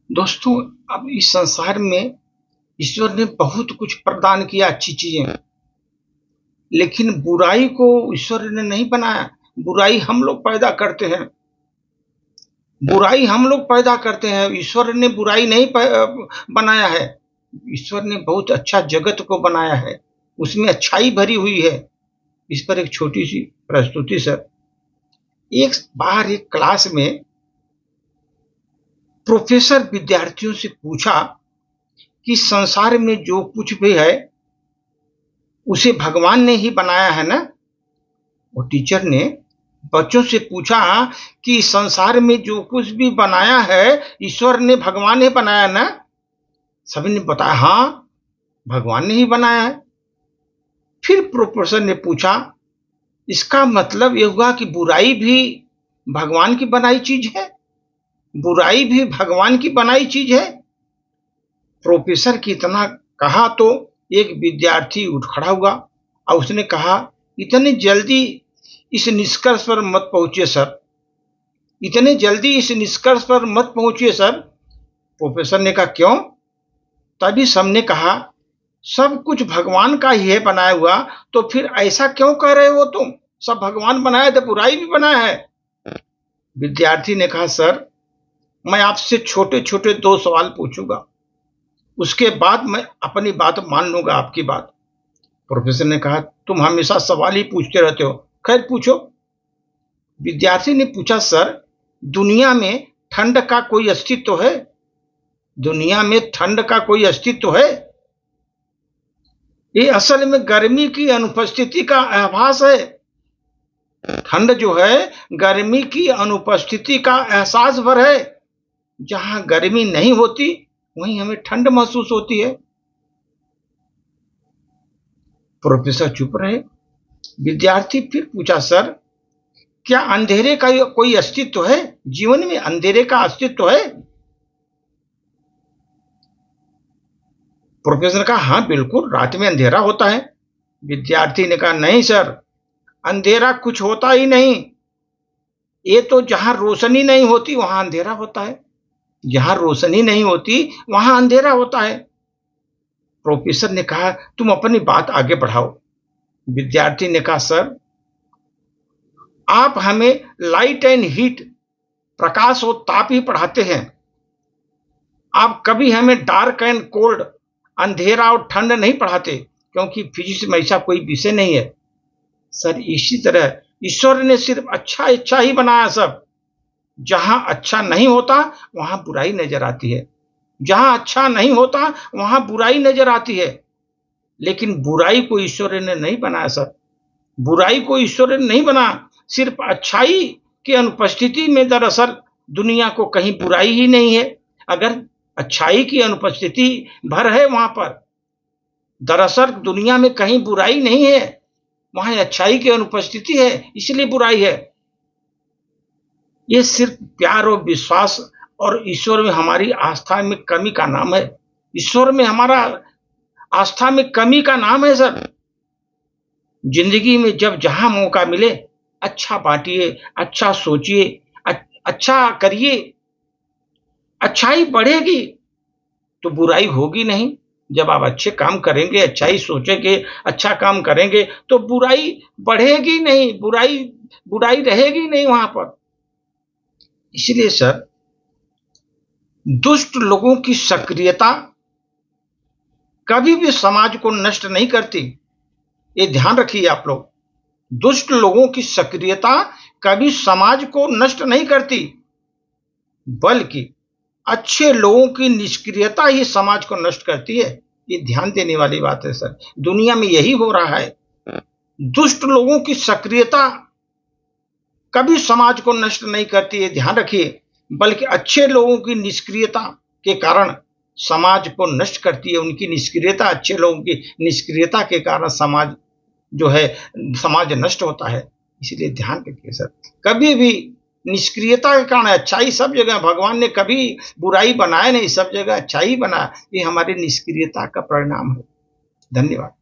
दोस्तों, अब इस संसार में ईश्वर ने बहुत कुछ प्रदान किया, अच्छी चीजें, लेकिन बुराई को ईश्वर ने नहीं बनाया। बुराई हम लोग पैदा करते हैं। बुराई हम लोग पैदा करते हैं। ईश्वर ने बुराई नहीं बनाया है। ईश्वर ने बहुत अच्छा जगत को बनाया है, उसमें अच्छाई भरी हुई है। इस पर एक छोटी सी प्रस्तुति सर। एक बार एक क्लास में प्रोफेसर विद्यार्थियों से पूछा कि संसार में जो कुछ भी है उसे भगवान ने ही बनाया है ना। वो टीचर ने बच्चों से पूछा कि संसार में जो कुछ भी बनाया है ईश्वर ने, भगवान ने बनाया ना। सभी ने बताया हाँ, भगवान ने ही बनाया है। फिर प्रोफेसर ने पूछा, इसका मतलब यह हुआ कि बुराई भी भगवान की बनाई चीज है? बुराई भी भगवान की बनाई चीज है? प्रोफेसर की इतना कहा तो एक विद्यार्थी उठ खड़ा हुआ और उसने कहा, इतनी जल्दी इस निष्कर्ष पर मत पहुंचिए सर, इतने जल्दी इस निष्कर्ष पर मत पहुंचिए सर। प्रोफेसर ने कहा क्यों? तभी सबने कहा, सब कुछ भगवान का ही है बनाया हुआ, तो फिर ऐसा क्यों कह रहे हो तुम? सब भगवान बनाया तो बुराई भी बनाया है। विद्यार्थी ने कहा, सर मैं आपसे छोटे छोटे 2 सवाल पूछूंगा, उसके बाद मैं अपनी बात मान लूंगा, आपकी बात। प्रोफेसर ने कहा, तुम हमेशा सवाल ही पूछते रहते हो, खैर पूछो। विद्यार्थी ने पूछा, सर दुनिया में ठंड का कोई अस्तित्व है? दुनिया में ठंड का कोई अस्तित्व है? ये असल में गर्मी की अनुपस्थिति का आभास है। ठंड जो है गर्मी की अनुपस्थिति का एहसास भर है। जहां गर्मी नहीं होती वहीं हमें ठंड महसूस होती है। प्रोफेसर चुप रहे। विद्यार्थी फिर पूछा, सर क्या अंधेरे का कोई अस्तित्व है? जीवन में अंधेरे का अस्तित्व है? प्रोफेसर ने कहा, हाँ बिल्कुल, रात में अंधेरा होता है। विद्यार्थी ने कहा, नहीं सर, अंधेरा कुछ होता ही नहीं। ये तो जहां रोशनी नहीं होती वहां अंधेरा होता है, जहां रोशनी नहीं होती वहां अंधेरा होता है। प्रोफेसर ने कहा, तुम अपनी बात आगे बढ़ाओ। विद्यार्थी ने कहा, सर आप हमें लाइट एंड हीट, प्रकाश और ताप ही पढ़ाते हैं। आप कभी हमें डार्क एंड कोल्ड, अंधेरा और ठंड नहीं पढ़ाते, क्योंकि फिजिक्स में ऐसा कोई विषय नहीं है। सर इसी तरह ईश्वर ने सिर्फ अच्छा अच्छा ही बनाया सब। जहां अच्छा नहीं होता वहां बुराई नजर आती है, जहां अच्छा नहीं होता वहां बुराई नजर आती है। लेकिन बुराई को ईश्वर ने नहीं बनाया सर, बुराई को ईश्वर ने नहीं बनाया। सिर्फ अच्छाई की अनुपस्थिति में दरअसल दुनिया को कहीं बुराई ही नहीं है। अगर अच्छाई की अनुपस्थिति भर है वहां पर, दरअसल दुनिया में कहीं बुराई नहीं है, वहां अच्छाई की अनुपस्थिति है, इसलिए बुराई है। ये सिर्फ प्यार और विश्वास और ईश्वर में हमारी आस्था में कमी का नाम है। ईश्वर में हमारा आस्था में कमी का नाम है सर। जिंदगी में जब जहां मौका मिले अच्छा बांटिए, अच्छा सोचिए, अच्छा करिए। अच्छाई बढ़ेगी तो बुराई होगी नहीं। जब आप अच्छे काम करेंगे, अच्छाई सोचेंगे, अच्छा काम करेंगे तो बुराई बढ़ेगी नहीं, बुराई रहेगी नहीं वहां पर। इसलिए सर दुष्ट लोगों की सक्रियता कभी भी समाज को नष्ट नहीं करती। ये ध्यान रखिए आप लोग। दुष्ट लोगों की सक्रियता कभी समाज को नष्ट नहीं करती, बल्कि अच्छे लोगों की निष्क्रियता ही समाज को नष्ट करती है। ये ध्यान देने वाली बात है सर। दुनिया में यही हो रहा है। दुष्ट लोगों की सक्रियता कभी समाज को नष्ट नहीं करती है, ध्यान रखिए, बल्कि अच्छे लोगों की निष्क्रियता के कारण समाज को नष्ट करती है। उनकी निष्क्रियता, अच्छे लोगों की निष्क्रियता के कारण समाज जो है, समाज नष्ट होता है। इसलिए ध्यान रखिए सर, कभी भी निष्क्रियता के कारण अच्छाई सब जगह, भगवान ने कभी बुराई बनाया नहीं, सब जगह अच्छाई बनाया। ये हमारी निष्क्रियता का परिणाम है। धन्यवाद।